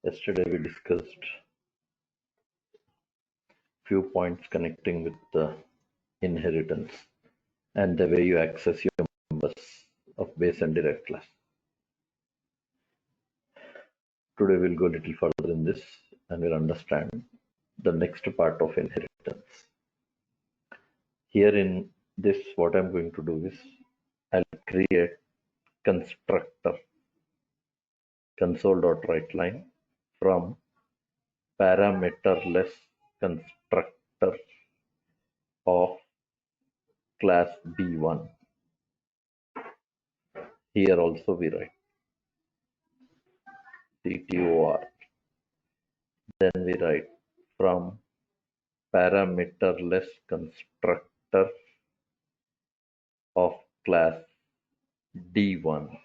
Yesterday we discussed few points connecting with the inheritance and the way you access your members of base and derived class. Today we'll go a little further in this and we'll understand the next part of inheritance. Here in this, what I'm going to do is I'll create constructor console.writeLine from parameterless constructor of class B1. Here also we write CTOR. Then we write from parameterless constructor of class D1.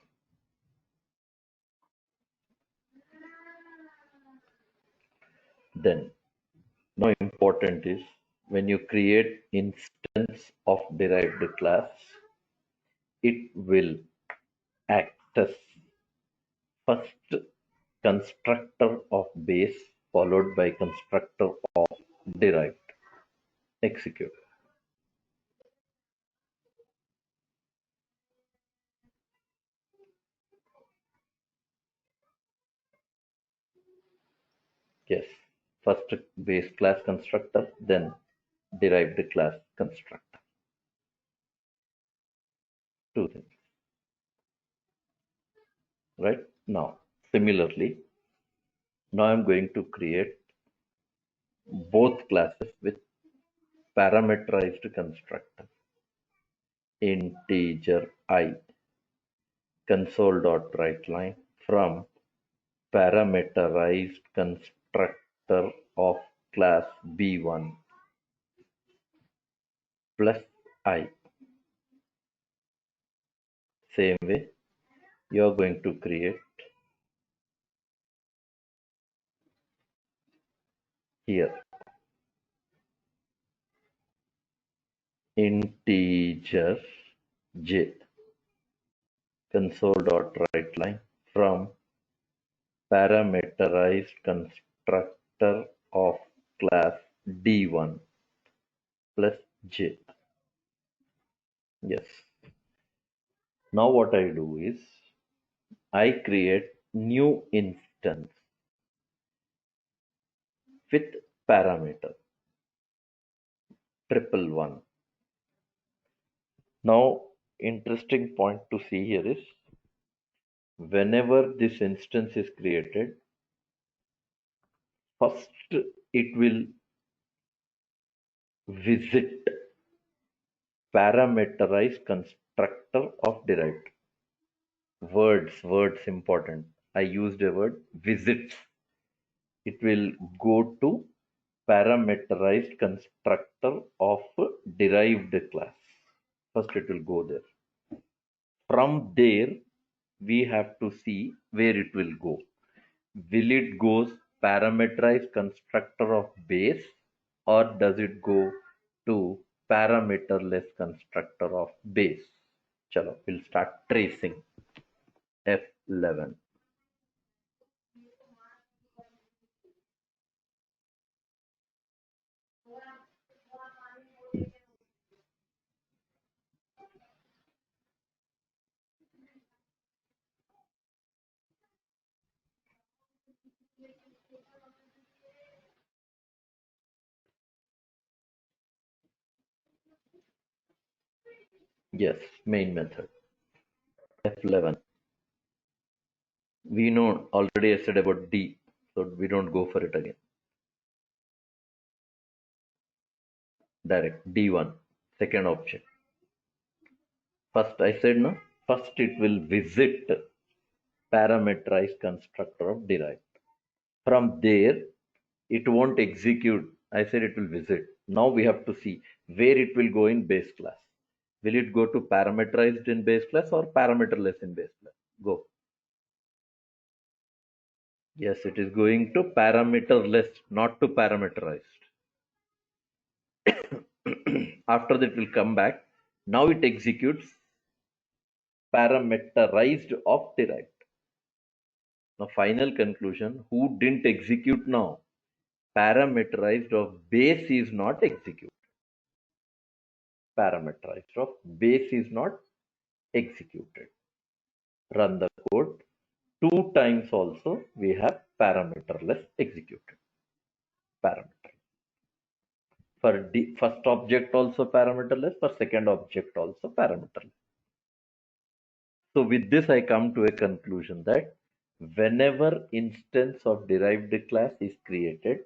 Then, now important is when you create instance of derived class, it will access first constructor of base followed by constructor of derived. Execute. Yes, first base class constructor, then derived class constructor. Two things. Right now, similarly, now I'm going to create both classes with parameterized constructor. Integer I console.writeLine from parameterized constructor of class B1 plus I. Same way, you're going to create here integer j console.writeLine from parameterized constructor of class D1 plus j. Yes. Now what I do is I create new instance with parameter 111. Now interesting point to see here is whenever this instance is created, first it will visit parameterized constructor of derived. Words important. I used a word visits. It will go to parameterized constructor of derived class. First it will go there. From there, we have to see where it will go. Will it goes parameterized constructor of base or does it go to parameterless constructor of base? Chalo, we'll start tracing. F11. Yes, main method. F11. We know already I said about D, so we don't go for it again. Direct D1, second option. First I said no, first it will visit parameterized constructor of derived. From there, it won't execute. I said it will visit. Now we have to see where it will go in base class. Will it go to parameterized in base class or parameterless in base class? Go. Yes, it is going to parameterless, not to parameterized. After that, it will come back. Now it executes parameterized of derived. Now, final conclusion, who didn't execute now? Parameterized of base is not executed. Parameterized of base is not executed. Run the code. 2 times also we have parameterless executed. Parameter. For first object also parameterless, for second object also parameterless. So with this I come to a conclusion that whenever instance of derived class is created,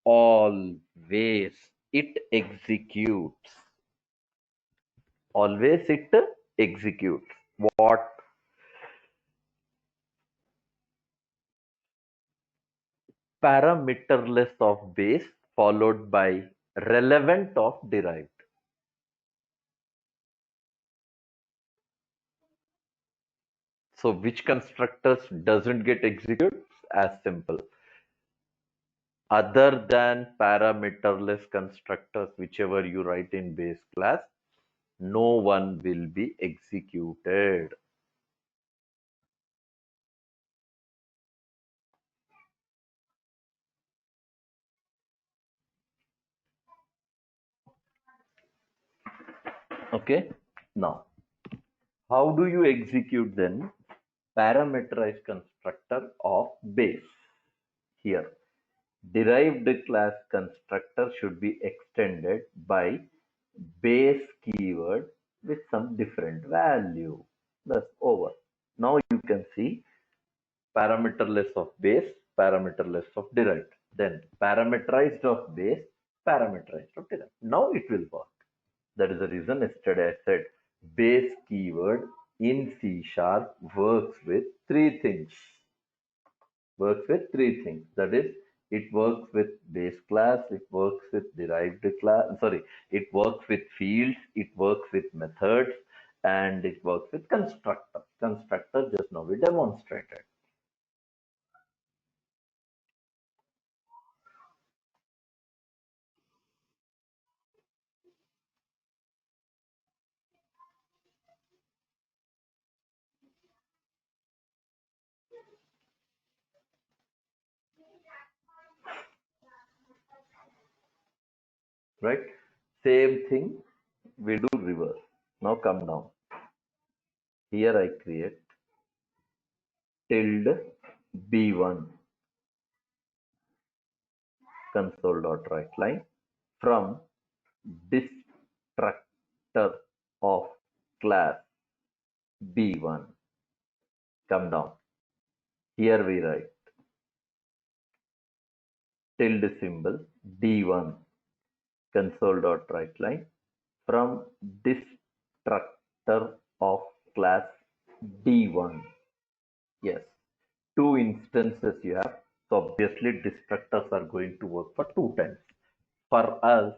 always it executes. Always it executes. What? Parameterless of base followed by relevant of derived. So which constructors doesn't get executed? As simple. Other than parameterless constructors, whichever you write in base class, no one will be executed. Okay. Now, how do you execute then parameterized constructor of base? Here, derived class constructor should be extended by base keyword with some different value. That's over. Now you can see parameterless of base, parameterless of derived. Then parameterized of base, parameterized of derived. Now it will work. That is the reason yesterday I said base keyword in C sharp works with three things. Works with three things. That is, it works with base class, it works with derived class, sorry, it works with fields, it works with methods, and it works with constructor. Constructor just now we demonstrated. Right? Same thing we do reverse. Now come down. Here I create tilde b1 console dot write line from destructor of class b1. Come down. Here we write tilde symbol d1 console dot write line from destructor of class d1. Yes, two instances you have. So obviously destructors are going to work for 2 times. For us,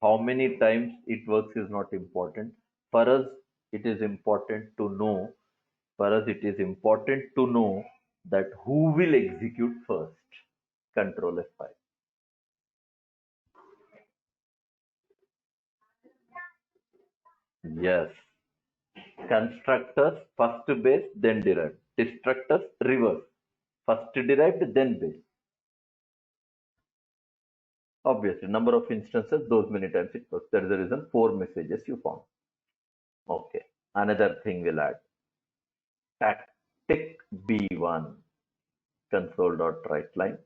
how many times it works is not important. For us, it is important to know. For us, it is important to know that who will execute first. Control F5. Yes. Constructors first base, then derived. Destructors reverse. First derived, then base. Obviously, number of instances, those many times it works. That is the reason 4 messages you found. Okay. Another thing we'll add. Static B1 console dot write line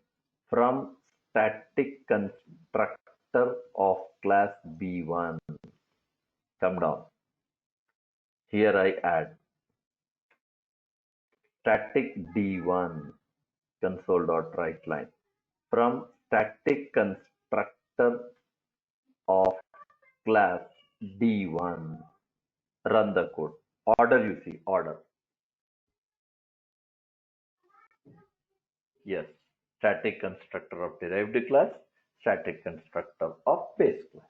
from static constructor of class B1. Come down. Here I add static D1 console dot write line from static constructor of class D1. Run the code. Order you see, order. Yes. Static constructor of derived class, static constructor of base class.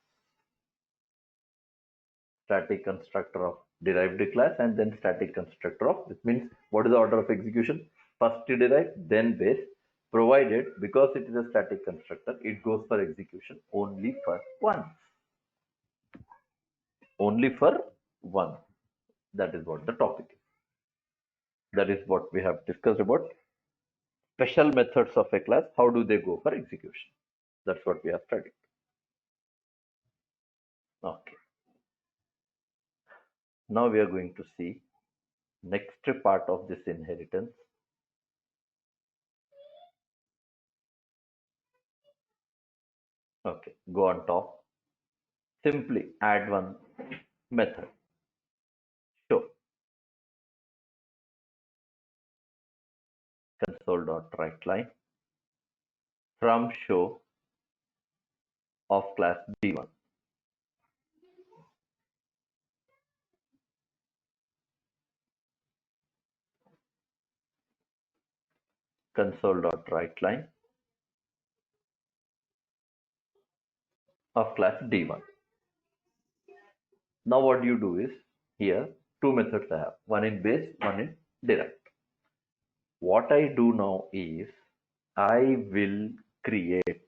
Static constructor of derived class and then static constructor of, this means what is the order of execution? First derived, then base, provided because it is a static constructor, it goes for execution only for once. Only for one. That is what the topic is. That is what we have discussed about special methods of a class, how do they go for execution? That's what we have studied. Okay. Now we are going to see next part of this inheritance. Okay, go on top. Simply add one method. Show console.writeLine from show of class B1. Console.writeLine of class D1. Now what you do is, here two methods I have, one in base, one in derived. What I do now is I will create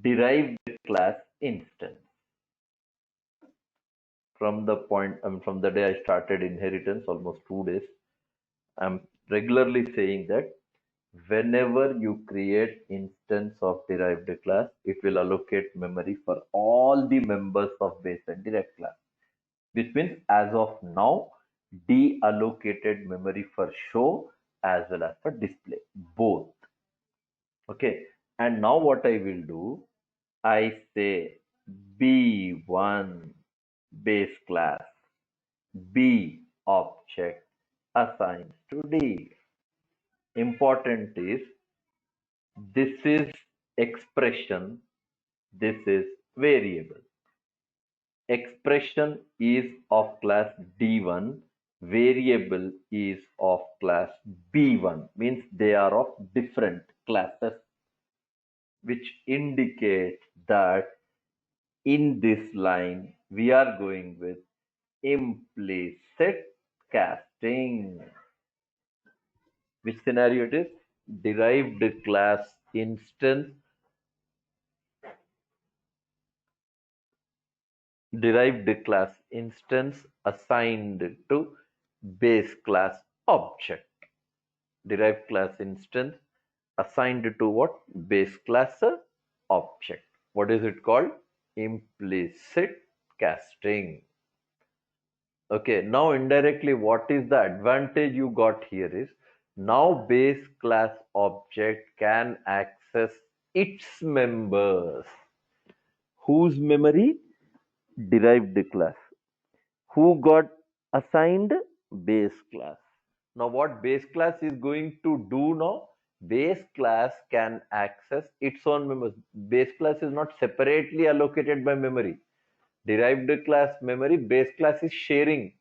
derived class instance. From the point, from the day I started inheritance, almost 2 days, I'm regularly saying that whenever you create instance of derived class, it will allocate memory for all the members of base and derived class. Which means as of now, deallocated memory for show as well as for display, both. Okay. And now what I will do, I say B1 base class, B object assigns to D. Important is, this is expression, this is variable. Expression is of class D1, variable is of class B1, means they are of different classes, which indicates that in this line we are going with implicit casting. Which scenario it is? Derived class instance, derived class instance assigned to base class object. Derived class instance assigned to what? Base class object. What is it called? Implicit casting. Okay, now indirectly what is the advantage you got here is, now base class object can access its members. Whose memory? Derived class. Who got assigned? Base class. Now what base class is going to do now? Base class can access its own members. Base class is not separately allocated by memory. Derived class memory, base class is sharing.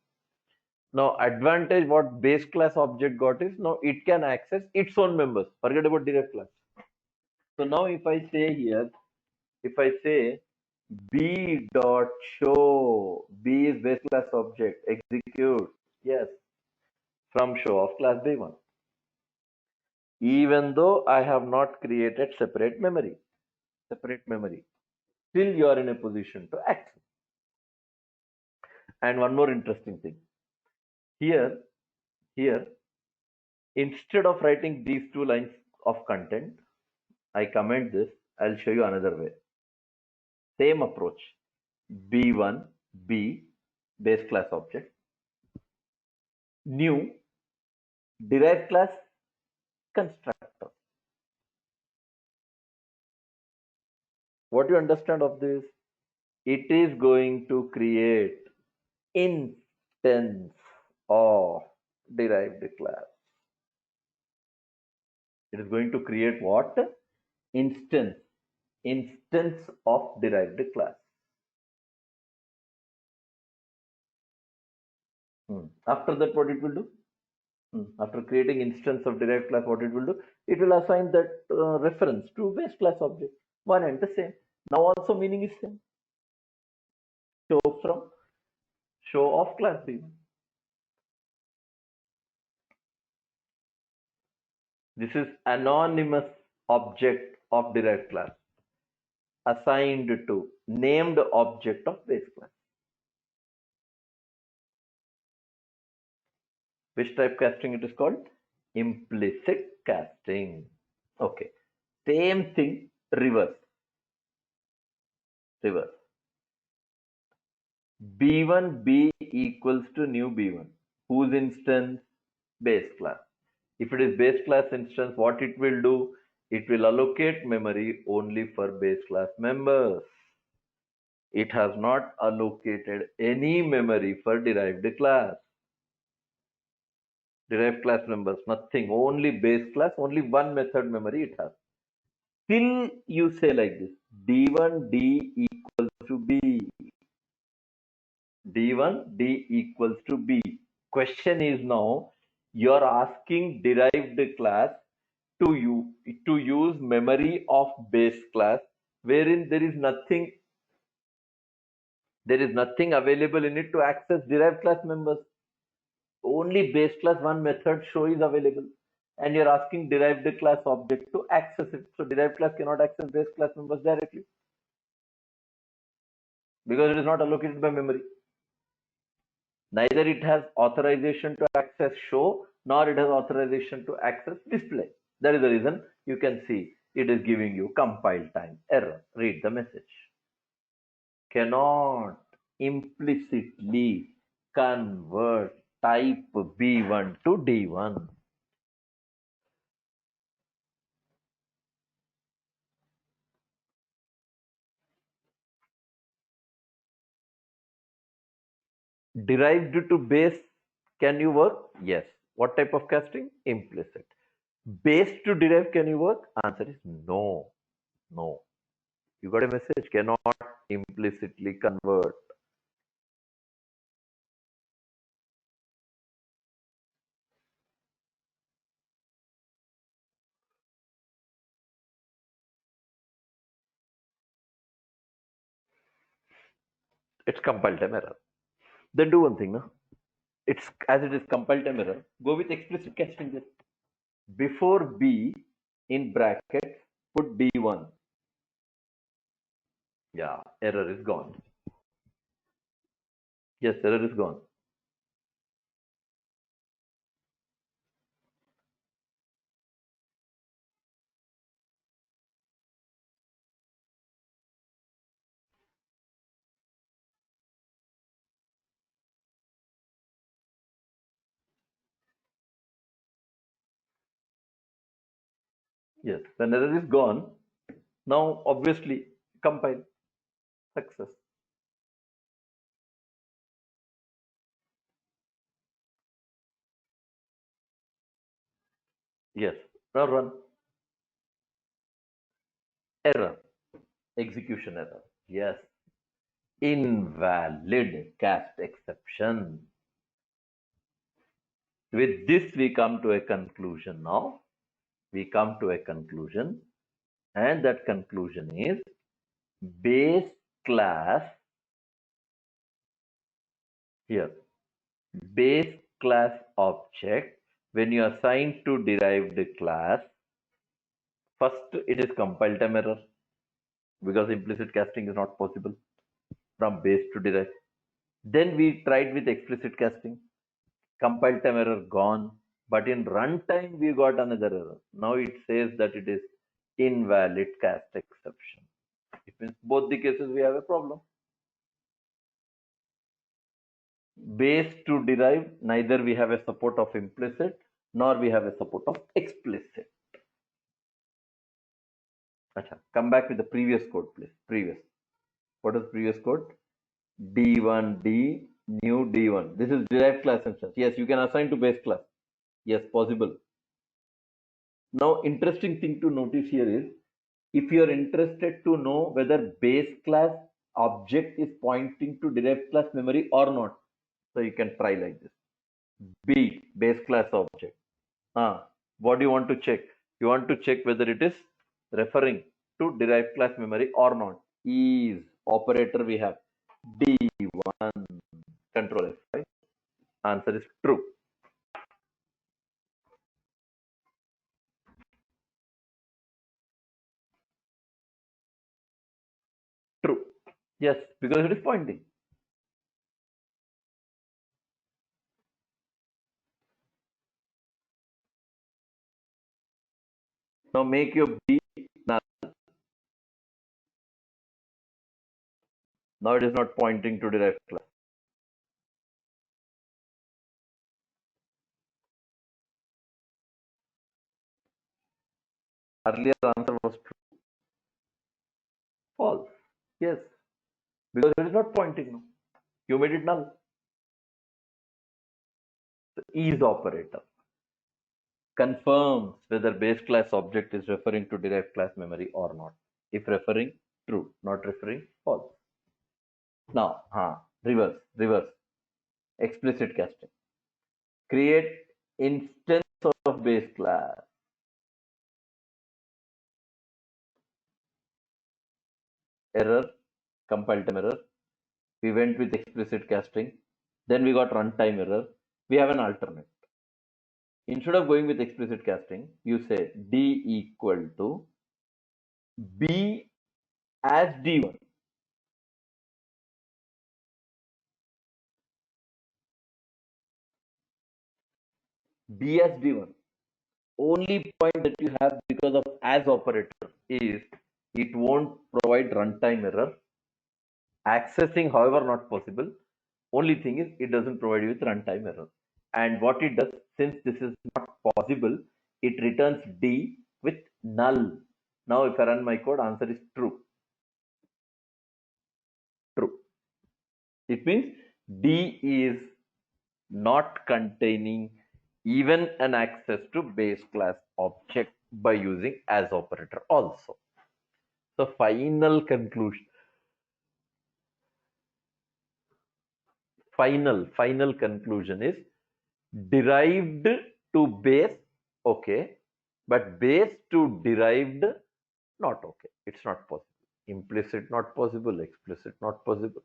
Now advantage what base class object got is, now it can access its own members. Forget about derived class. So now if I say here, if I say B dot show, B is base class object, execute, yes, from show of class B1. Even though I have not created separate memory, still you are in a position to access. And one more interesting thing. Here, instead of writing these two lines of content, I comment this. I'll show you another way. Same approach. B1, B, base class object. New, derived class constructor. What do you understand of this? It is going to create instance of derived class. It is going to create what? Instance of derived class. After that, what it will do? After creating instance of derived class, what it will do? It will assign that reference to base class object. One and the same. Now also meaning is same. Show from show of class B. This is anonymous object of derived class assigned to named object of base class. Which type casting it is called? Implicit casting. Okay. Same thing, reverse. Reverse. B1 B equals to new B1. Whose instance? Base class. If it is base class instance, what it will do? It will allocate memory only for base class members. It has not allocated any memory for derived class. Derived class members, nothing. Only base class, only one method memory it has. Till you say like this, D1 D equals to B. D1 D equals to B. Question is now, you are asking derived class to use memory of base class, wherein there is nothing available in it to access derived class members. Only base class one method show is available, and you're asking derived class object to access it. So derived class cannot access base class members directly because it is not allocated by memory. Neither it has authorization to access show, nor it has authorization to access display. That is the reason you can see it is giving you compile time error. Read the message. Cannot implicitly convert type B1 to D1. Derived to base, can you work? Yes. What type of casting? Implicit. Base to derived, can you work? Answer is no. No. You got a message? Cannot implicitly convert. It's compile time error. Then do one thing, no? It's as it is compile time error. Go with explicit casting there. Before B in bracket, put D1. Yeah, error is gone. Yes, error is gone. Yes, when error is gone, now obviously compile. Success. Yes. Now run. Error. Execution error. Yes. Invalid cast exception. With this, we come to a conclusion now. We come to a conclusion, and that conclusion is base class here. Base class object, when you assign to derived class, first it is compile time error because implicit casting is not possible from base to derived. Then we tried with explicit casting. Compile time error gone. But in runtime, we got another error. Now it says that it is invalid cast exception. It means both the cases we have a problem. Base to derived, neither we have a support of implicit nor we have a support of explicit. Achha, come back with the previous code, please. Previous. What is previous code? D1D, new D1. This is derived class instance. Yes, you can assign to base class. Yes, possible. Now, interesting thing to notice here is, if you are interested to know whether base class object is pointing to derived class memory or not, so you can try like this. B, base class object. What do you want to check? You want to check whether it is referring to derived class memory or not. Is operator we have D1, control F5. Answer is true. True. Yes, because it is pointing. Now make your B null. Now it is not pointing to derived class. Earlier answer was true. False. Yes. Because it is not pointing now. You made it null. The is operator confirms whether base class object is referring to derived class memory or not. If referring, true. Not referring, false. Now, reverse. Explicit casting. Create instance of base class. Error, compile time error. We went with explicit casting. Then we got runtime error. We have an alternate. Instead of going with explicit casting, you say D equal to B as D1. B as D1. Only point that you have because of as operator is it won't provide runtime error. Accessing, however, not possible. Only thing is it doesn't provide you with runtime error. And what it does, since this is not possible, it returns D with null. Now if I run my code, answer is true. True. It means D is not containing even an access to base class object by using as operator also. So final conclusion. Final conclusion is derived to base, okay, but base to derived, not okay. It's not possible. Implicit not possible, explicit not possible.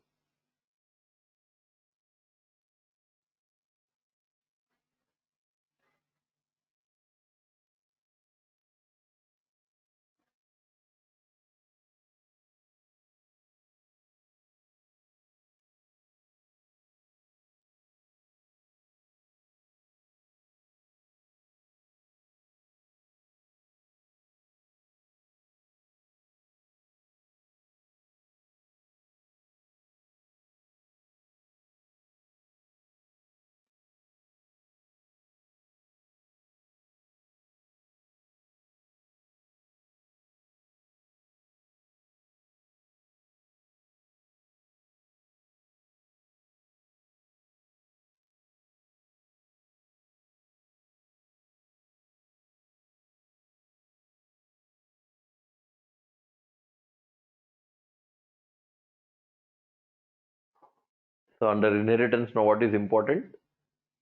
So under inheritance, now what is important?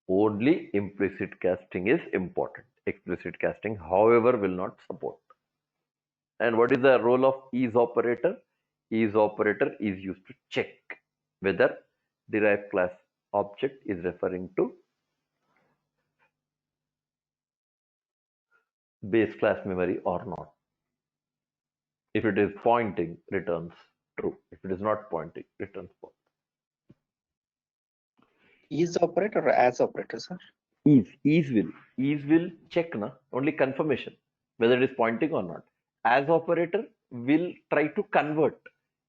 Only implicit casting is important. Explicit casting, however, will not support. And what is the role of is operator? Is operator is used to check whether derived class object is referring to base class memory or not. If it is pointing, returns true. If it is not pointing, returns false. Is operator or as operator, sir? Is will check na only confirmation whether it is pointing or not. As operator will try to convert.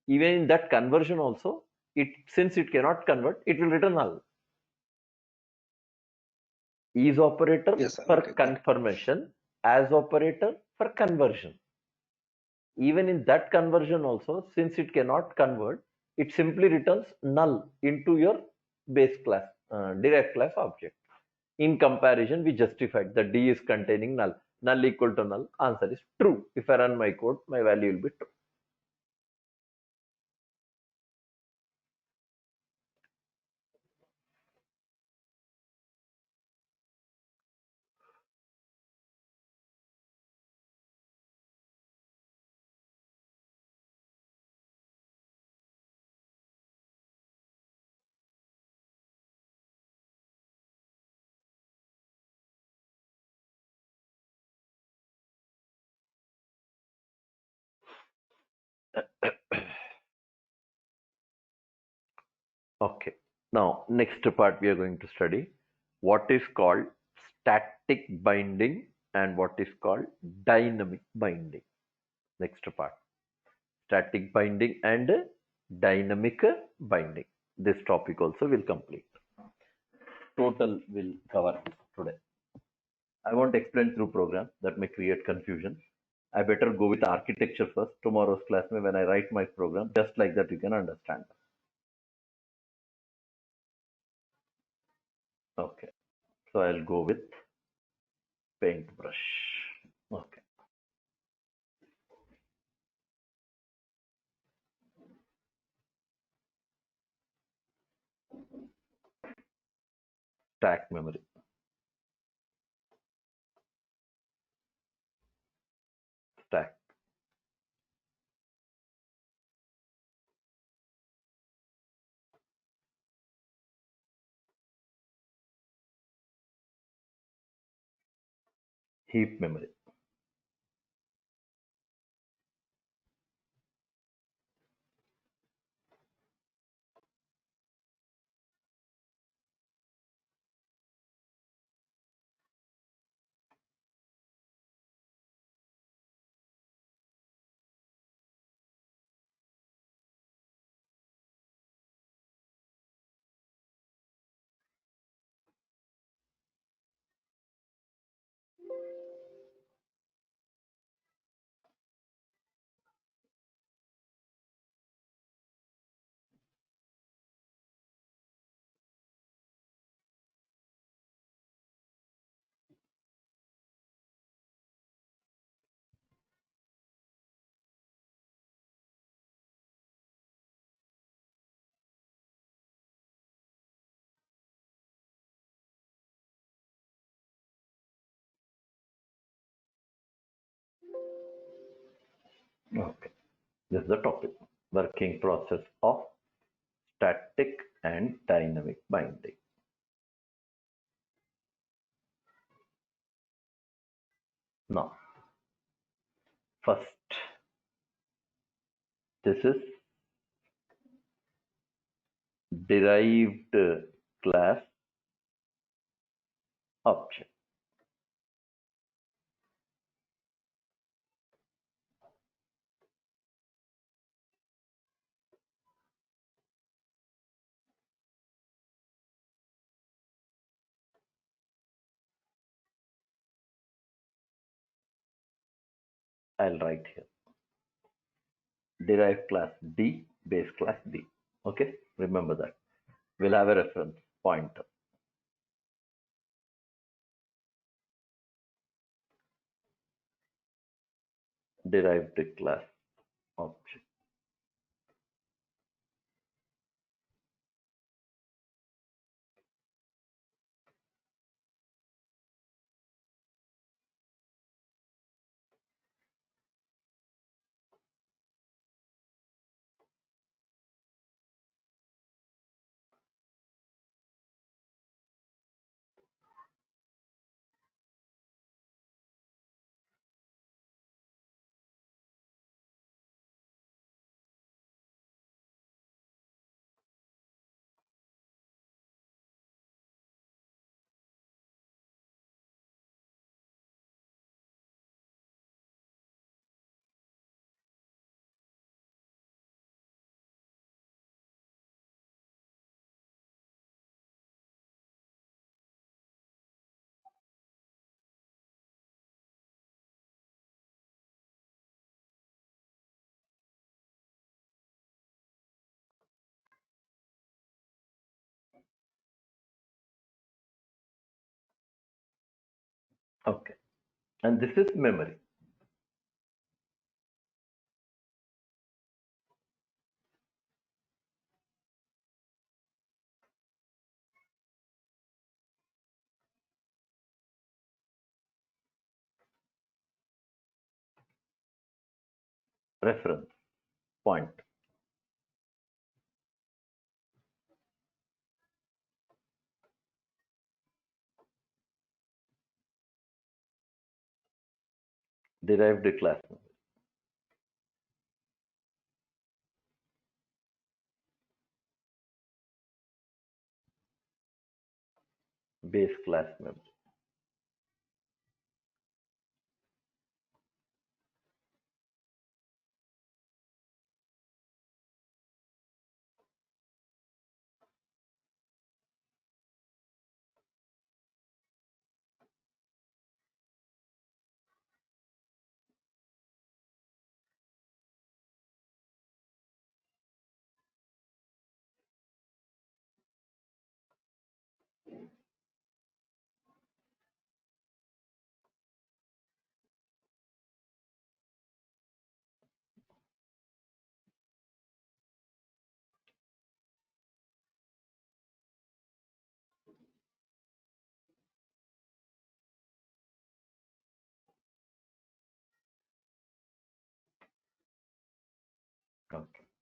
Even in that conversion also, it since it cannot convert, it will return null. Is operator Yes, sir. for Okay, confirmation, as operator for conversion. Even in that conversion also, since it cannot convert, it simply returns null into your base class, derived class object. In comparison, we justified that D is containing null. Null equal to null. Answer is true. If I run my code, my value will be true. Okay. Now, next part we are going to study what is called static binding and what is called dynamic binding. Next part, static binding and dynamic binding. This topic also will complete. Total will cover today. I won't explain through program that may create confusion. I better go with architecture first. Tomorrow's class may when I write my program, just like that you can understand. Okay. So I'll go with paintbrush. Okay. Stack memory. Stack. Heap memory. Okay. This is the topic. Working process of static and dynamic binding. Now, first, this is derived class object. I'll write here. Derived class D, base class D. Okay, remember that. We'll have a reference pointer. Derived class object. Okay, and this is memory. Reference point. Derived class memory. Base class memory.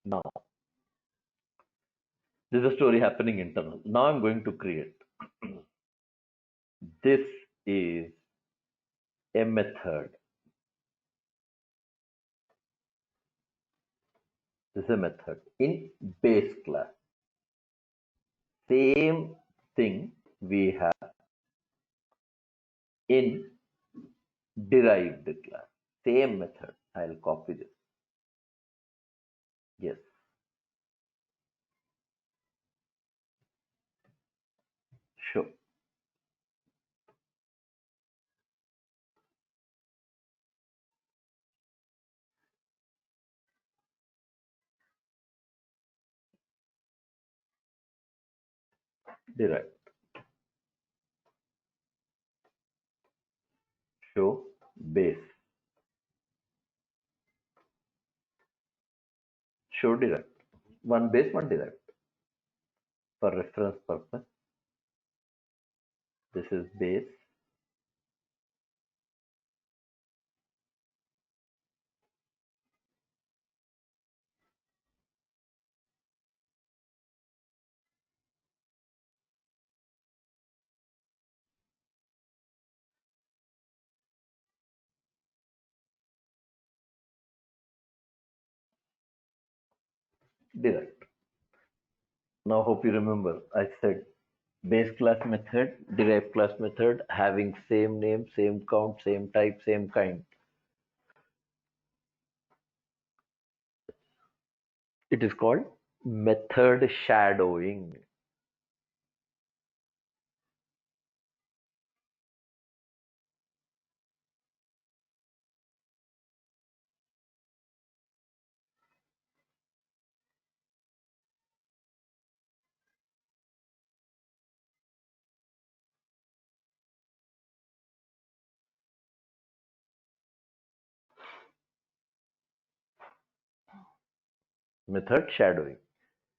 Now, this is a story happening internal. Now I'm going to create. This is a method. This is a method in base class. Same thing we have in derived class. Same method. I'll copy this. Yes. Sure. Derived. Show base. Show derived. One base, one derived. For reference purpose, this is base. Derived. Now hope you remember I said base class method, derived class method having same name, same count, same type, same kind. It is called method shadowing. Method shadowing.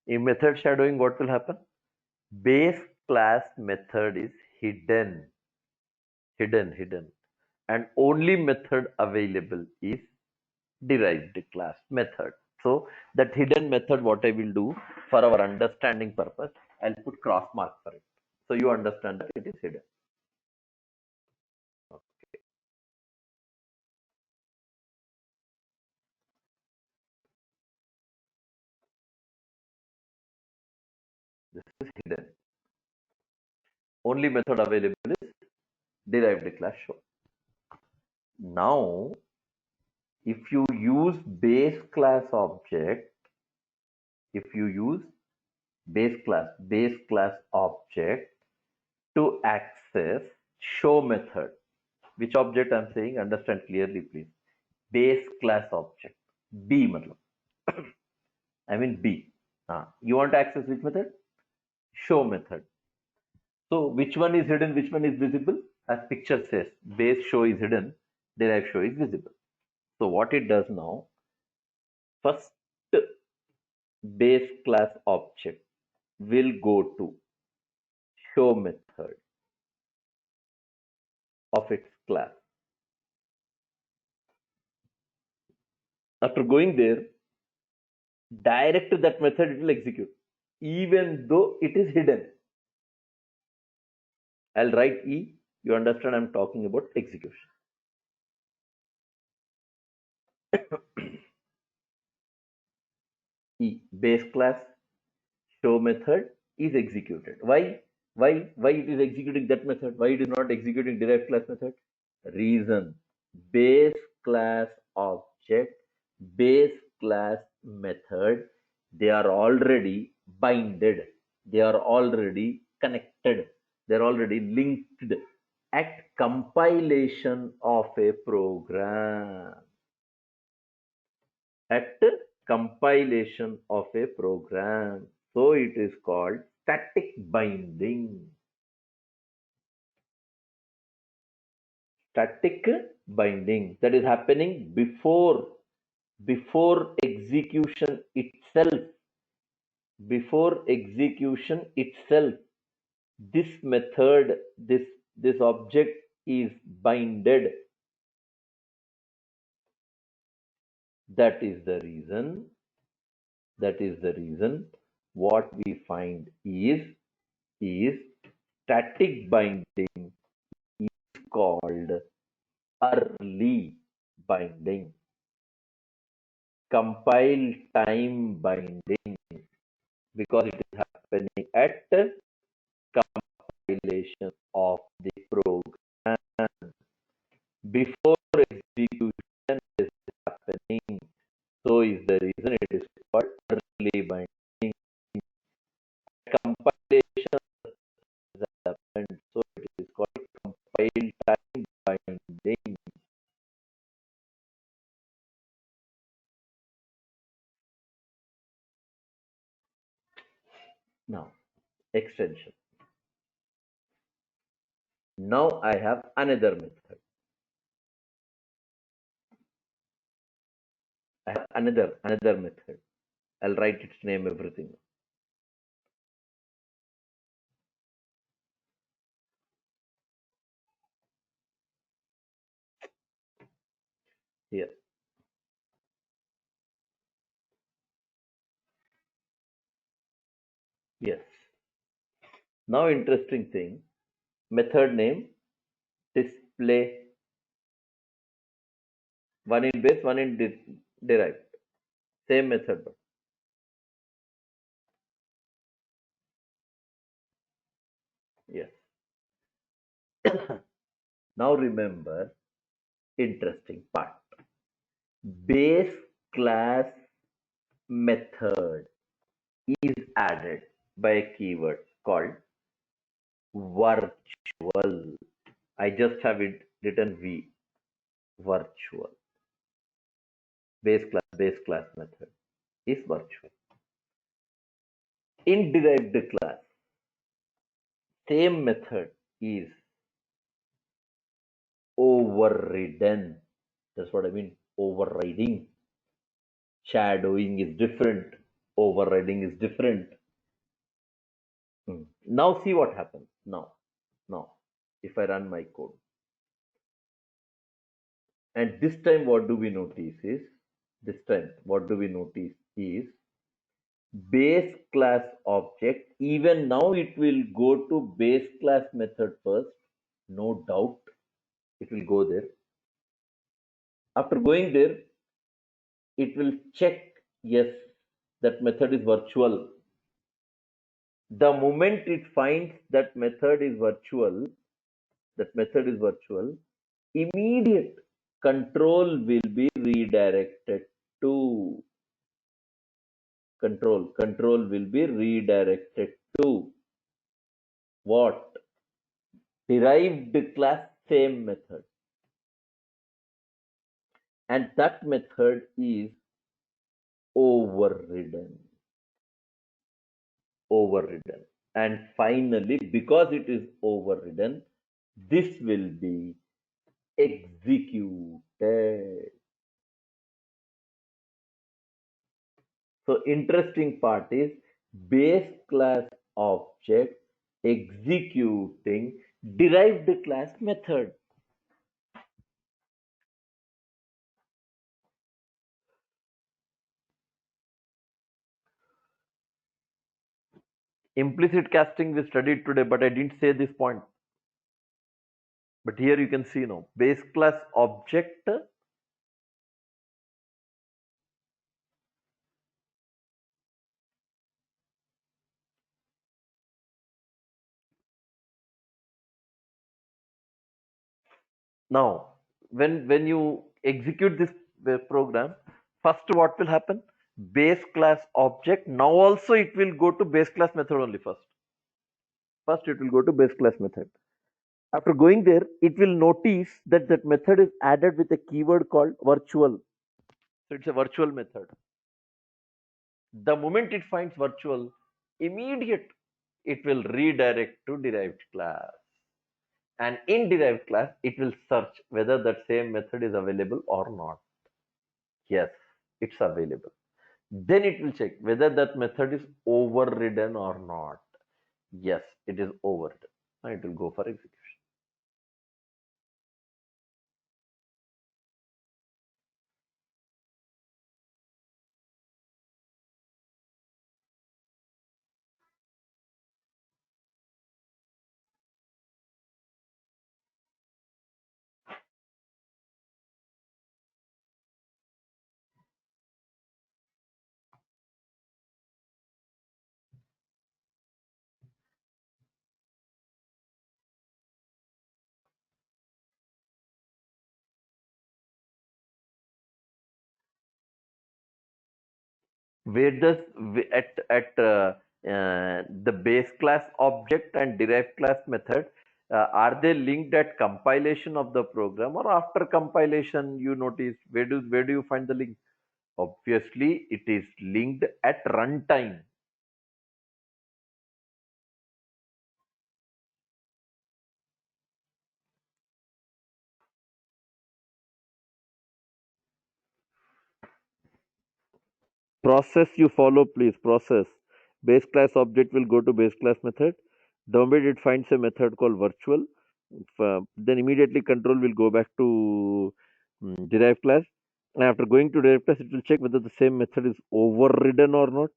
In method shadowing, what will happen? Base class method is hidden, and only method available is derived class method. So that hidden method, what I will do for our understanding purpose, I'll put cross mark for it. So you understand that it is hidden. Okay. This is hidden. Only method available is derived class show. Now, if you use base class object, if you use base class object to access show method, which object I'm saying, understand clearly, please. Base class object. B, matlab. I mean B. You want to access which method? Show method. So which one is hidden, which one is visible? As picture says, base show is hidden, derived show is visible. So what it does now, first base class object will go to show method of its class. After going there, direct to that method it will execute, even though it is hidden. I'll write E. You understand I'm talking about execution. E, base class show method is executed. Why? Why it is executing that method? Why it is not executing derived class method? Reason, base class object, base class method, they are already binded, they are already connected, they are already linked at compilation of a program. At compilation of a program. So it is called static binding. Static binding, that is happening before execution itself. Before execution itself, this method, this object is binded. That is the reason That is the reason what we find is static binding is called early binding, compile time binding, because it is happening at compilation of the program before execution is happening. So is the reason it is called early binding. Compilation has happened, so it is called compile time binding. Now, extension. Now I have another method. I have another method. I'll write its name, everything. Here. Yes. Now interesting thing. Method name display. One in base, one in derived. Same method. Yes. Now remember, interesting part. Base class method is added by a keyword called virtual. I just have it written V, virtual. Base class method is virtual. In derived class, same method is overridden. That's what I mean. Overriding. Shadowing is different. Overriding is different. Now see what happens. Now, if I run my code, and this time what do we notice is base class object. Even now it will go to base class method first. No doubt, it will go there. After going there, it will check, yes, that method is virtual. The moment it finds that method is virtual, immediate control will be redirected to control will be redirected to what? Derived class same method, and that method is overridden. And finally, because it is overridden, this will be executed. So interesting part is base class object executing derived class method. Implicit casting we studied today, but I didn't say this point. But here you can see now base class object now when you execute this program, first what will happen? Base class object, now also it will go to base class method only. First it will go to base class method. After going there, it will notice that that method is added with a keyword called virtual. So it's a virtual method. The moment it finds virtual, immediate it will redirect to derived class. And in derived class, it will search whether that same method is available or not. Yes, it's available. Then it will check whether that method is overridden or not. Yes, it is overridden. Now it will go for execution. Where does the base class object and derived class method, are they linked at compilation of the program or after compilation? You notice, where do you find the link? Obviously, it is linked at runtime. Process you follow, please. Process. Base class object will go to base class method. Downward it finds a method called virtual. Then immediately control will go back to derived class. And after going to derived class, it will check whether the same method is overridden or not.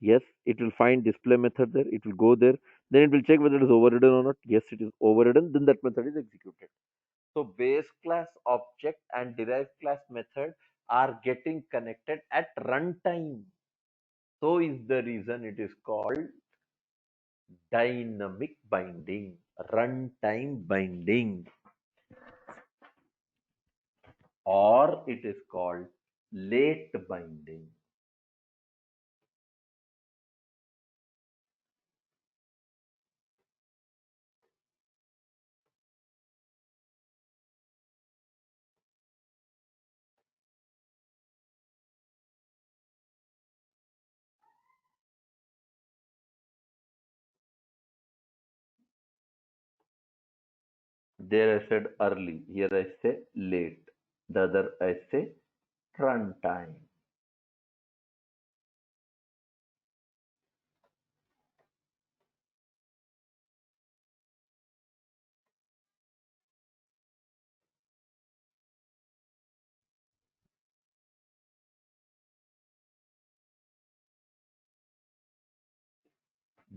Yes, it will find display method there. It will go there. Then it will check whether it is overridden or not. Yes, it is overridden. Then that method is executed. So base class object and derived class method are getting connected at runtime. So is the reason it is called dynamic binding, runtime binding, or it is called late binding. There I said early, here I say late, the other I say runtime.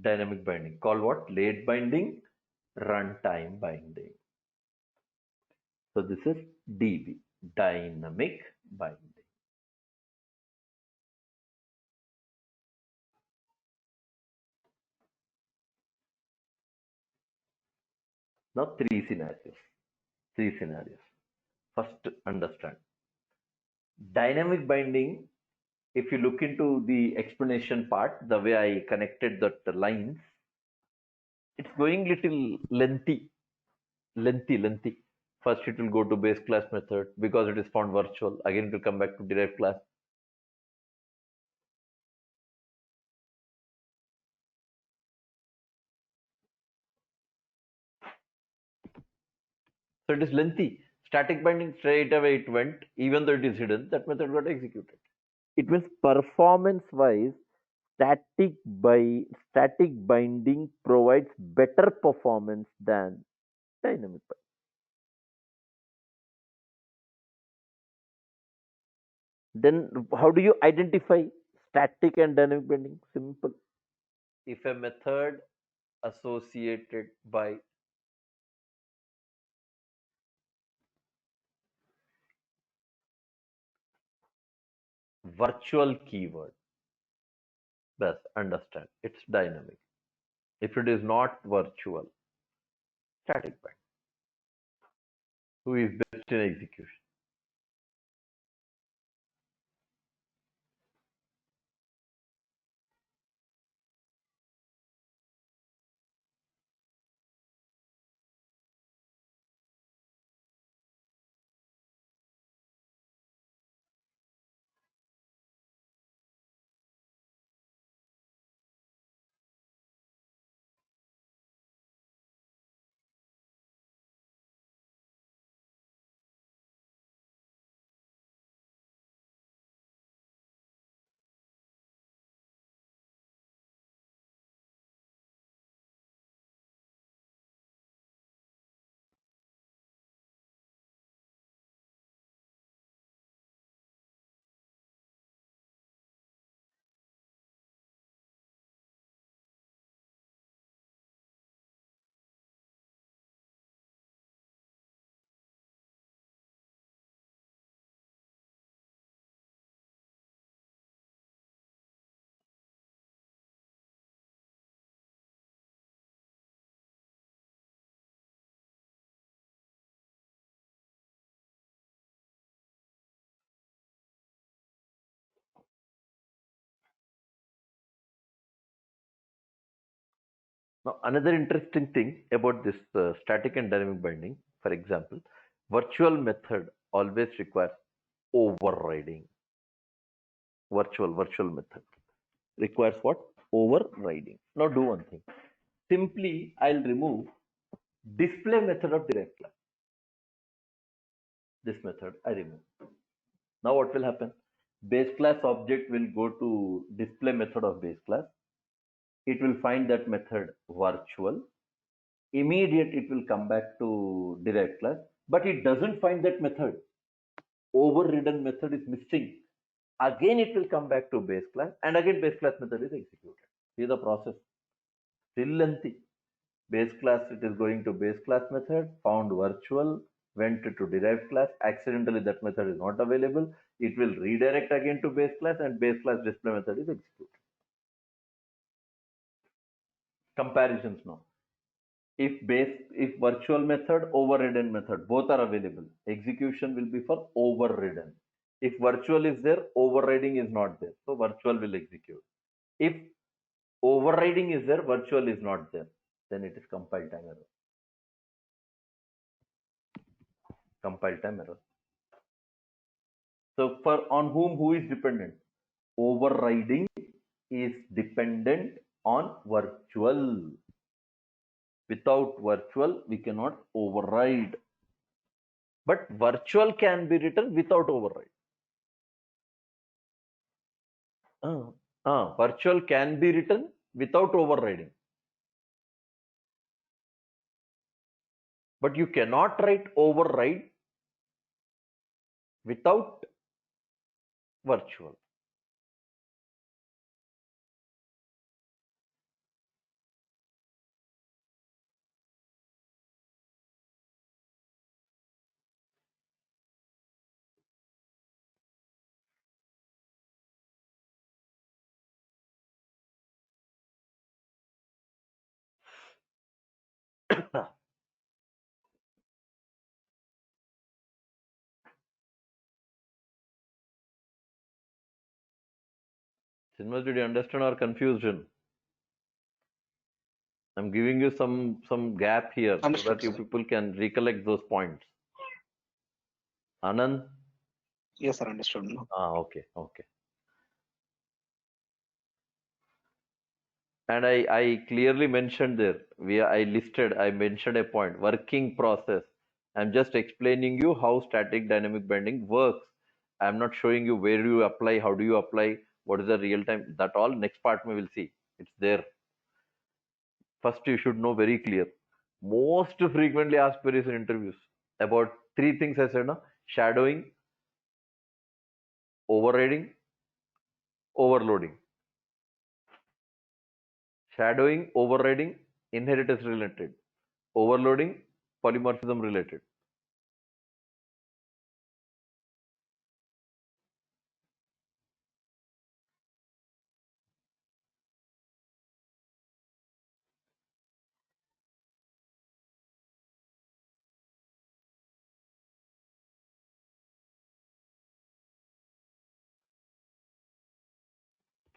Dynamic binding. Call what? Late binding, runtime binding. So this is DB, dynamic binding. Now three scenarios. Three scenarios. First, understand. Dynamic binding, if you look into the explanation part, the way I connected the lines, it's going little lengthy. First, it will go to base class method because it is found virtual. Again, it will come back to derived class. So it is lengthy. Static binding, straight away it went, even though it is hidden, that method got executed. It means performance wise, static binding provides better performance than dynamic binding. Then how do you identify static and dynamic binding? Simple. If a method associated by virtual keyword, best understand it's dynamic. If it is not virtual, static bind. Who is best in execution? Now, another interesting thing about this static and dynamic binding, for example, virtual method always requires overriding. Virtual method requires what? Overriding. Now, do one thing. Simply, I'll remove display method of derived class. This method I remove. Now, what will happen? Base class object will go to display method of base class. It will find that method virtual. Immediate it will come back to derived class, but it doesn't find that method. Overridden method is missing. Again it will come back to base class, and again base class method is executed. See the process. Still lengthy. Base class, it is going to base class method, found virtual, went to derived class, accidentally that method is not available. It will redirect again to base class, and base class display method is executed. Comparisons now. If virtual method, overridden method, both are available, execution will be for overridden. If virtual is there, overriding is not there, so virtual will execute. If overriding is there, virtual is not there, then it is compile time error. Compile time error. So for on who is dependent? Overriding is dependent on virtual. Without virtual, we cannot override. But virtual can be written without override. Virtual can be written without overriding. But you cannot write override without virtual. Sinmas, did you understand or confusion? I'm giving you some gap here so Understood, that you sir. people can recollect those points. Anand? Yes, sir. Understood. No. Okay. And I clearly mentioned there, I mentioned a point, working process. I'm just explaining you how static dynamic binding works. I'm not showing you where you apply, how do you apply, what is the real time, that all next part we will see. It's there. First, you should know very clear. Most frequently asked queries in interviews about three things I said, no? Shadowing, overriding, overloading. Shadowing, overriding, inheritance related. Overloading, polymorphism related.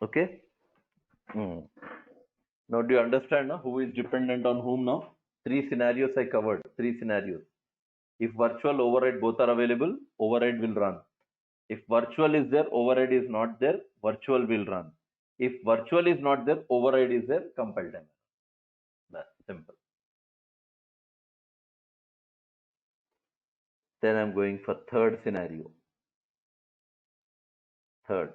Okay. Hmm. Now, do you understand now who is dependent on whom now? Three scenarios I covered. Three scenarios. If virtual override both are available, override will run. If virtual is there, override is not there, virtual will run. If virtual is not there, override is there, compile time. That's simple. Then I'm going for third scenario. Third.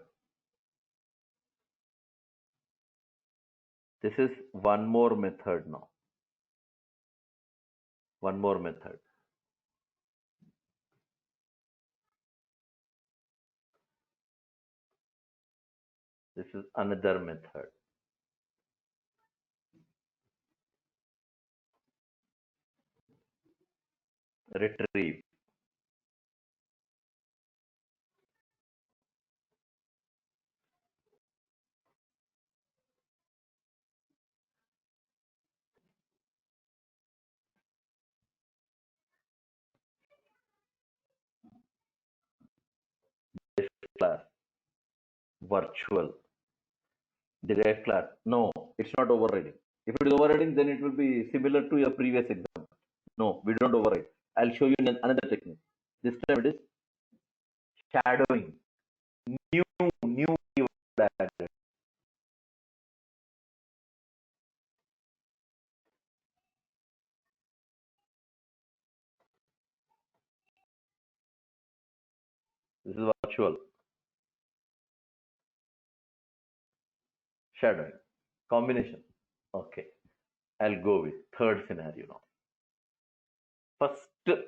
This is one more method now. One more method. This is another method. Retrieve. Class. Virtual. Derived class. No, it's not overriding. If it is overriding, then it will be similar to your previous example. No, we don't override. I'll show you another technique. This time it is shadowing. New keyword added. This is virtual shadowing combination. Okay, I'll go with third scenario now. First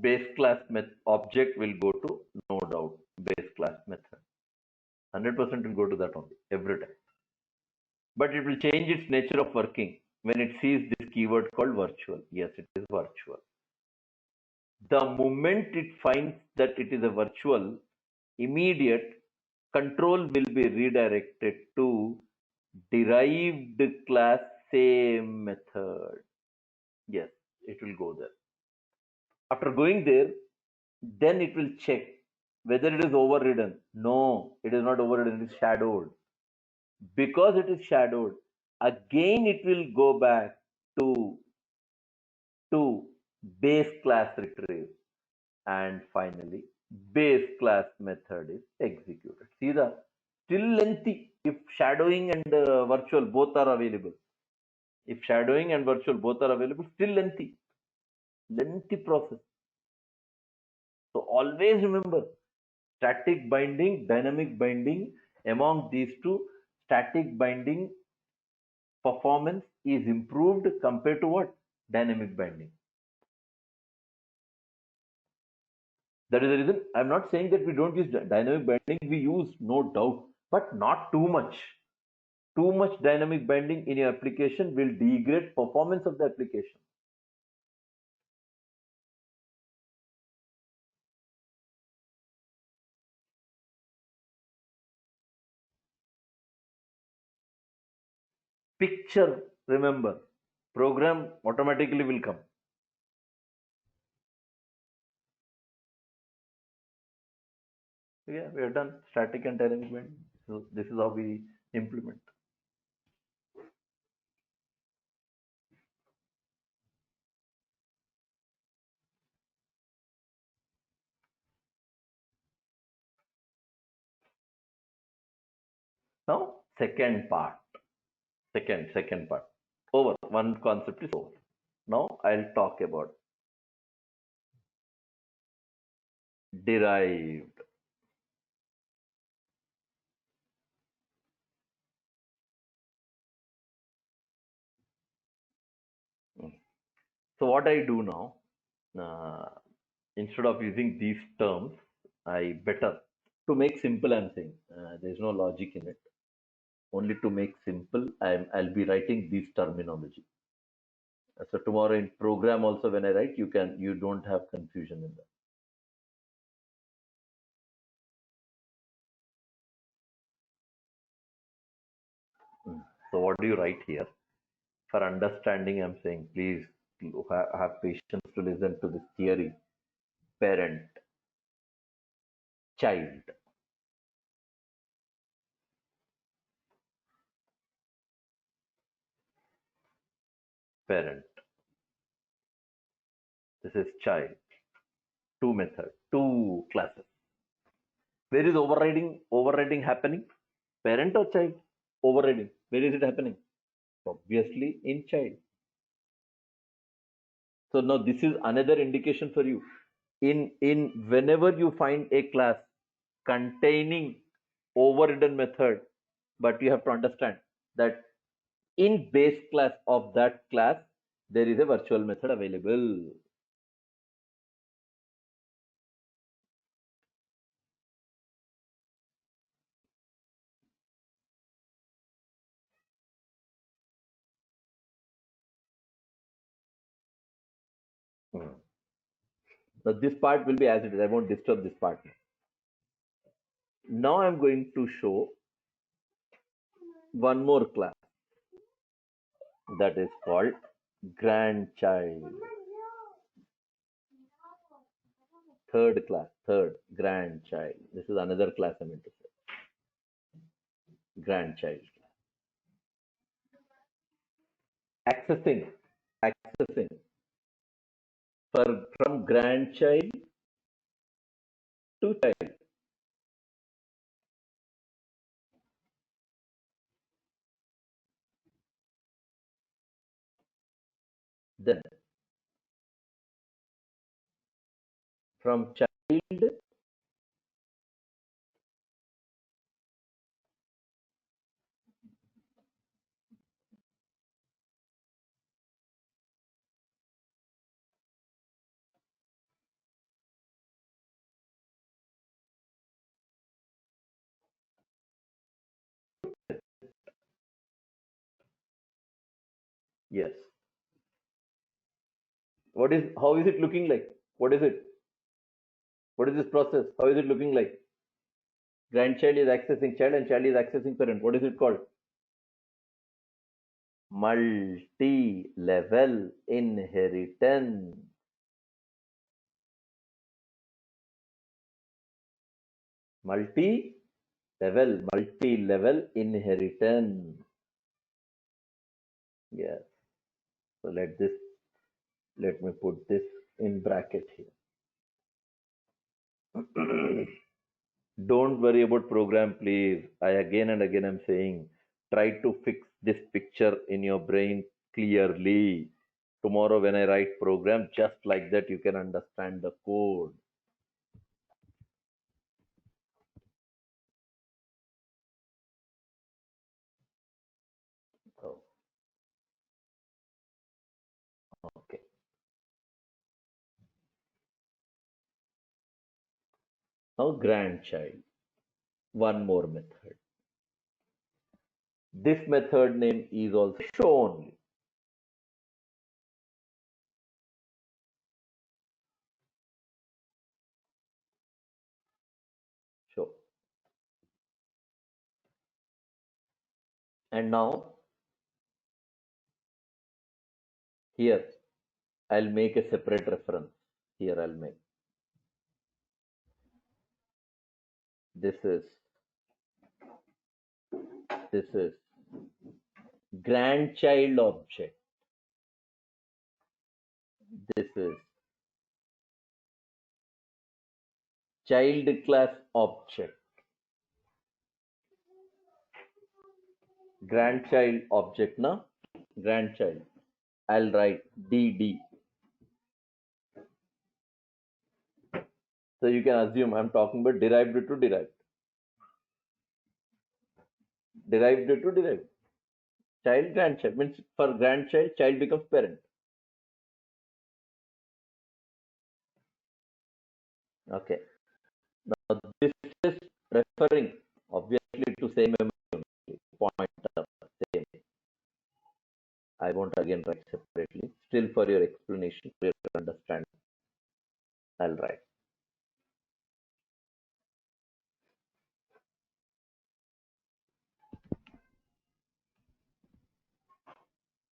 base class object will go to no doubt base class method. 100% will go to that only every time. But it will change its nature of working when it sees this keyword called virtual. Yes, it is virtual. The moment it finds that it is a virtual, immediate control will be redirected to derived class same method. Yes, it will go there. After going there, then it will check whether it is overridden. No, it is not overridden, it is shadowed. Because it is shadowed, again it will go back to base class retrieve, and finally base class method is executed. See the still lengthy if shadowing and virtual both are available. If shadowing and virtual both are available, still lengthy process. So always remember static binding, dynamic binding. Among these two, static binding performance is improved compared to what? Dynamic binding. That is the reason I'm not saying that we don't use dynamic binding. We use, no doubt, but not too much. Too much dynamic binding in your application will degrade performance of the application. Picture, remember, program automatically will come. Yeah, we are done static and dynamic binding. So this is how we implement. Now, second part. Second part. Over. One concept is over. Now I'll talk about derived. So what I do now, instead of using these terms, I better to make simple. I'm saying there's no logic in it. Only to make simple, I'll be writing these terminology. So tomorrow in program also when I write, you don't have confusion in that. So what do you write here? For understanding, I'm saying please have patience to listen to this theory. Parent, child, parent. This is child. Two method, two classes. Where is overriding happening? Parent or child? Overriding. Where is it happening? Obviously in child. So now this is another indication for you. In whenever you find a class containing overridden method, but you have to understand that in base class of that class there is a virtual method available. Hmm. Now this part will be as it is. I won't disturb this part. Now I'm going to show one more class that is called grandchild. Third class, third grandchild. This is another class I meant to say. Grandchild class. accessing from grandchild to child. Then from child, yes. How is it looking like? What is it? What is this process? How is it looking like? Grandchild is accessing child and child is accessing parent. What is it called? Multi-level inheritance. Multi-level inheritance. Yes. So let me put this in bracket here. Don't worry about program, please. I again and again am saying, try to fix this picture in your brain clearly. Tomorrow when I write program, just like that, you can understand the code. So, okay. Now grandchild. One more method. This method name is also show only. Show. And now here I'll make a separate reference. Here I'll make. This is grandchild object. This is child class object. Grandchild object, na? Grandchild. I'll write DD. So you can assume I'm talking about derived to derived. Derived to derived. Child, grandchild. Means for grandchild, child becomes parent. Okay. Now this is referring obviously to same memory pointer. Same. I won't again write separately. Still for your explanation, for your understanding, I'll write.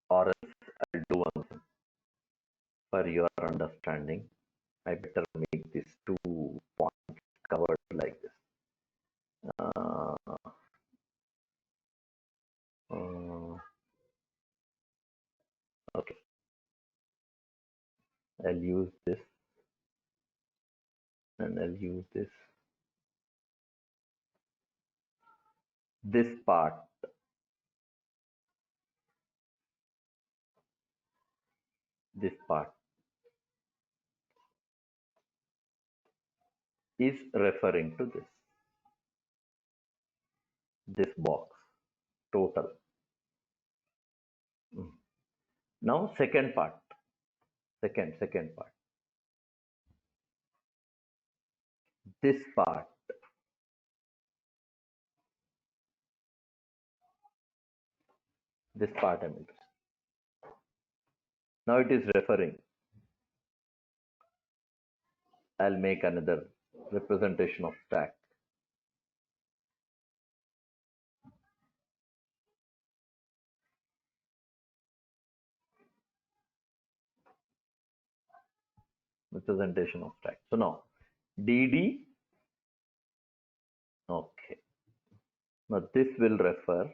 Or else I'll do one thing. For your understanding, I better make these 2 points covered like this. Uh, uh, okay, I'll use this and I'll use this. This part is referring to this box total. Now second part, second part. This part I mean. Now it is referring. I'll make another representation of stack. Representation of stack. So now DD. Okay. Now this will refer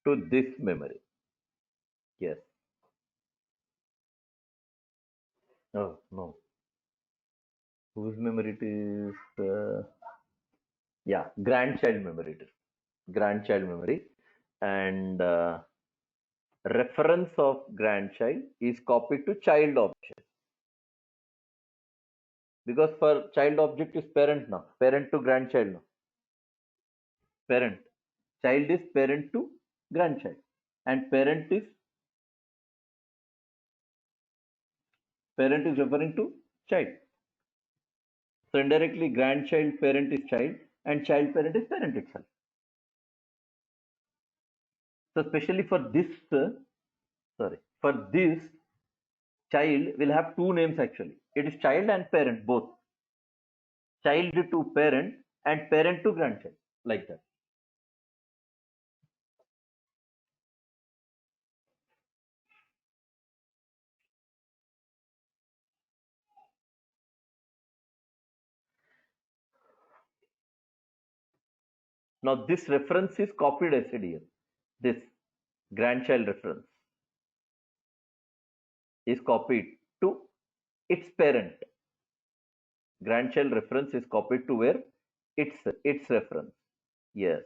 to this memory. Yes. Oh, no. Whose memory it is? Yeah, grandchild memory it is. Grandchild memory. And reference of grandchild is copied to child object. Because for child object is parent now. Parent to grandchild now. Parent. Child is parent to grandchild. And parent is referring to child. So indirectly grandchild parent is child and child parent is parent itself. So especially for this, for this child will have two names actually. It is child and parent both. Child to parent and parent to grandchild, like that. Now this reference is copied as here. This grandchild reference is copied to its parent. Grandchild reference is copied to where? Its reference. Yes.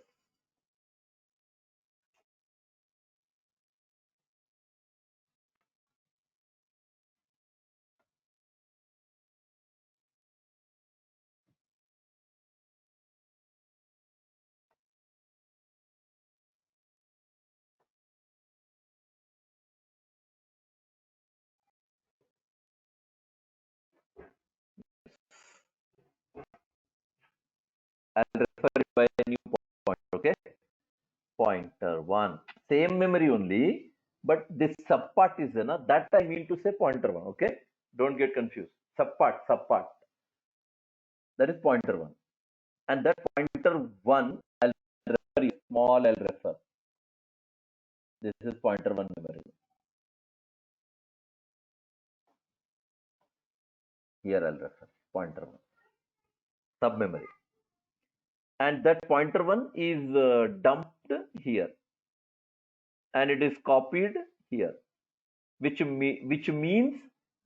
I'll refer it by a new point. Okay. Pointer one. Same memory only, but this subpart is that I mean to say pointer one. Okay. Don't get confused. Subpart. That is pointer one. And that pointer one, I'll refer small, I'll refer. This is pointer one memory. Here I'll refer pointer one. Sub memory. And that pointer one is dumped here. And it is copied here. Which means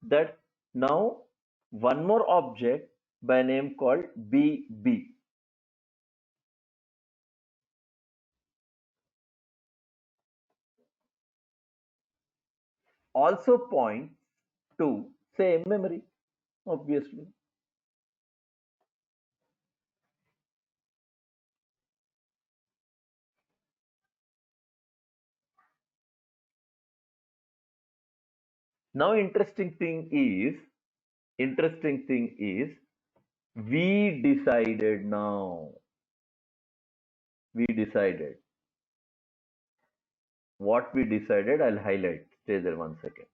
that now one more object by name called BB also points to same memory, obviously. Now interesting thing is we decided now. We decided. What we decided, I'll highlight. Stay there 1 second.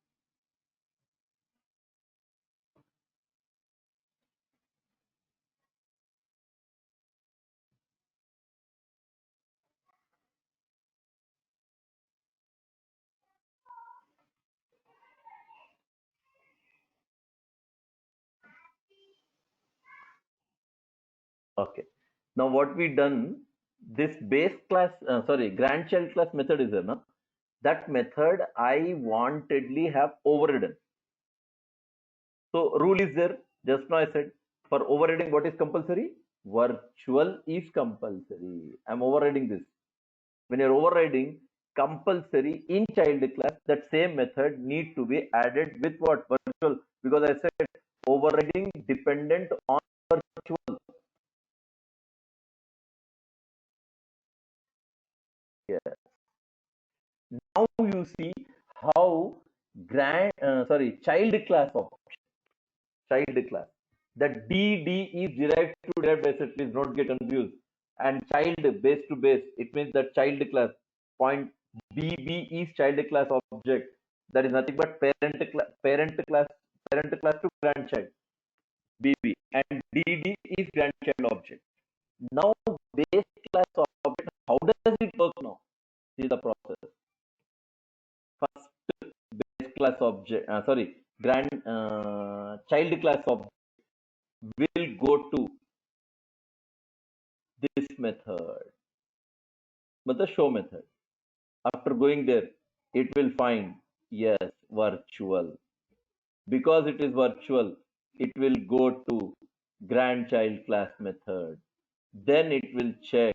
Okay. Now what we done, this base class, grandchild class method is there, no? That method I wantedly have overridden. So rule is there. Just now I said for overriding what is compulsory? Virtual is compulsory. I'm overriding this. When you're overriding compulsory in child class, that same method need to be added with what? Virtual. Because I said overriding dependent on virtual. Yeah. Now you see how child class of child class. The DD is derived to derived asset. Please don't get confused. And child base to base. It means that child class. Point BB is child class object. That is nothing but parent class to grandchild. BB and DD is grandchild object. Now base class object. How does it work now? See the process. First base class object. Child class object will go to this method, but the show method. After going there, it will find Yes, virtual. Because it is virtual, it will go to grandchild class method. Then it will check,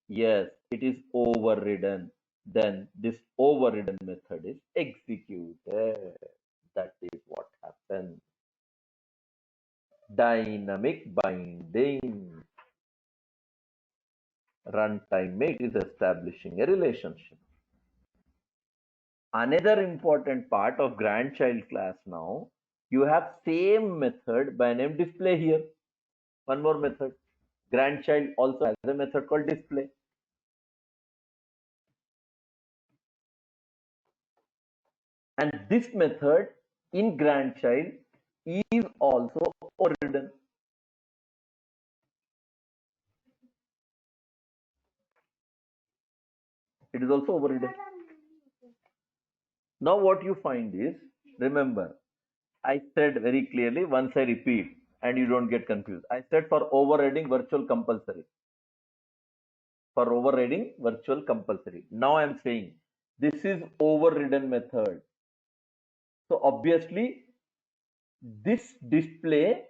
yes, it is overridden. Then this overridden method is executed. That is what happens. Dynamic binding. Runtime mate is establishing a relationship. Another important part of grandchild class now, you have same method by name display here. One more method. Grandchild also has a method called display. And this method in grandchild is also overridden. It is also overridden. Now what you find is, remember, I said very clearly, once I repeat and you don't get confused. I said for overriding virtual compulsory. For overriding virtual compulsory. Now I am saying this is overridden method. So obviously this display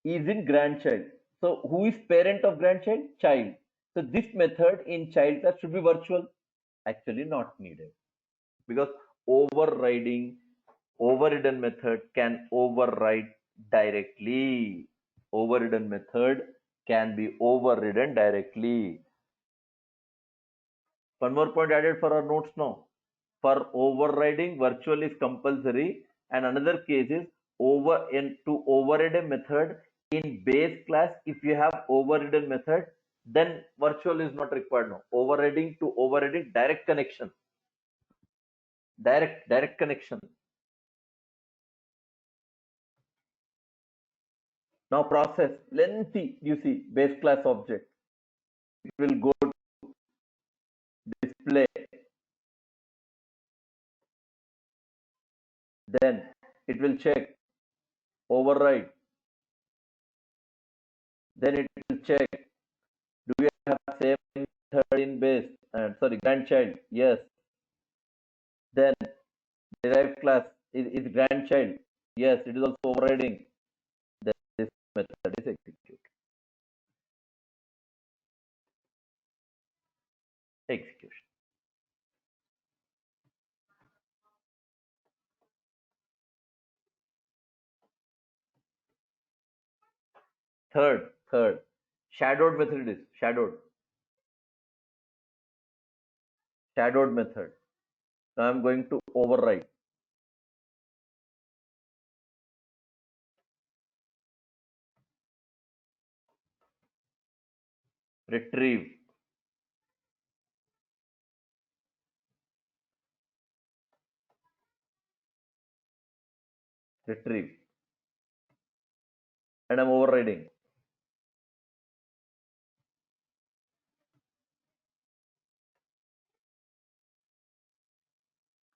is in grandchild. So who is parent of grandchild? Child. So this method in child class should be virtual. Actually not needed. Because overridden method can override directly. Overridden method can be overridden directly. One more point added for our notes now. For overriding, virtual is compulsory, and another case is to override a method in base class. If you have overridden method, then virtual is not required now. Overriding to overriding, direct connection. Direct connection. Now process lengthy. You see base class object. It will go to display. Then it will check override. Then it will check, do we have same method in base? Sorry, grandchild. Yes. Then derived class is grandchild. Yes, it is also overriding. Then this method is executed. Execution. Third, shadowed method is shadowed method. Now I'm going to override. Retrieve. Retrieve. And I'm overriding.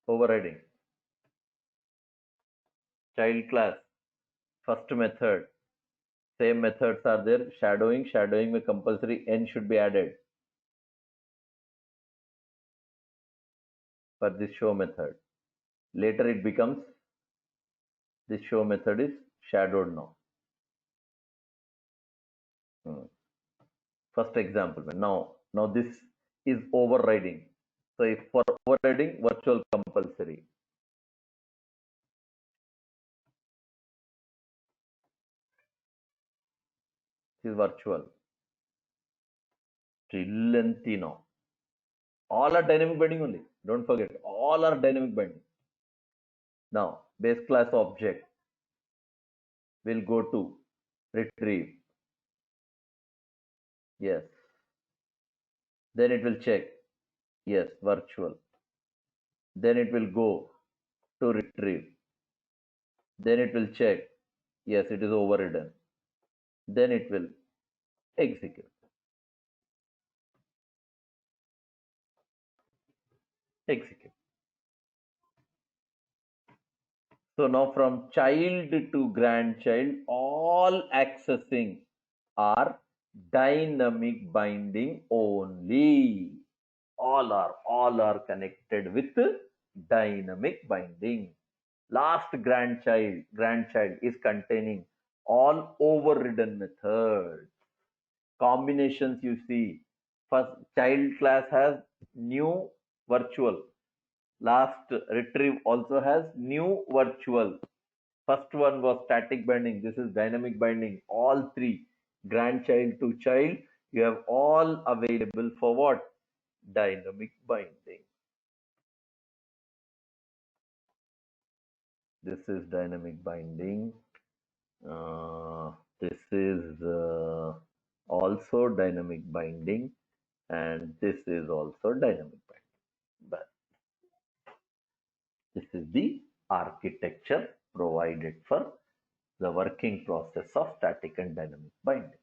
Overriding. Child class. First method. Same methods are there. Shadowing with compulsory n should be added for this show method. Later it becomes, this show method is shadowed now. First example. Now this is overriding. So if for overriding, virtual compulsory. This is virtual. Still lengthy now. All are dynamic binding only. Don't forget, all are dynamic binding. Now base class object will go to retrieve. Yes. Then it will check. Yes, virtual. Then it will go to retrieve. Then it will check. Yes, it is overridden. Then it will execute. Execute. So now from child to grandchild, all accessing are dynamic binding only. All are connected with dynamic binding. Last grandchild is containing all overridden methods. Combinations you see. First child class has new virtual. Last retrieve also has new virtual. First one was static binding. This is dynamic binding. All three, grandchild to child, you have all available for what? Dynamic binding. This is dynamic binding. This is also dynamic binding, and this is also dynamic binding. But this is the architecture provided for the working process of static and dynamic binding.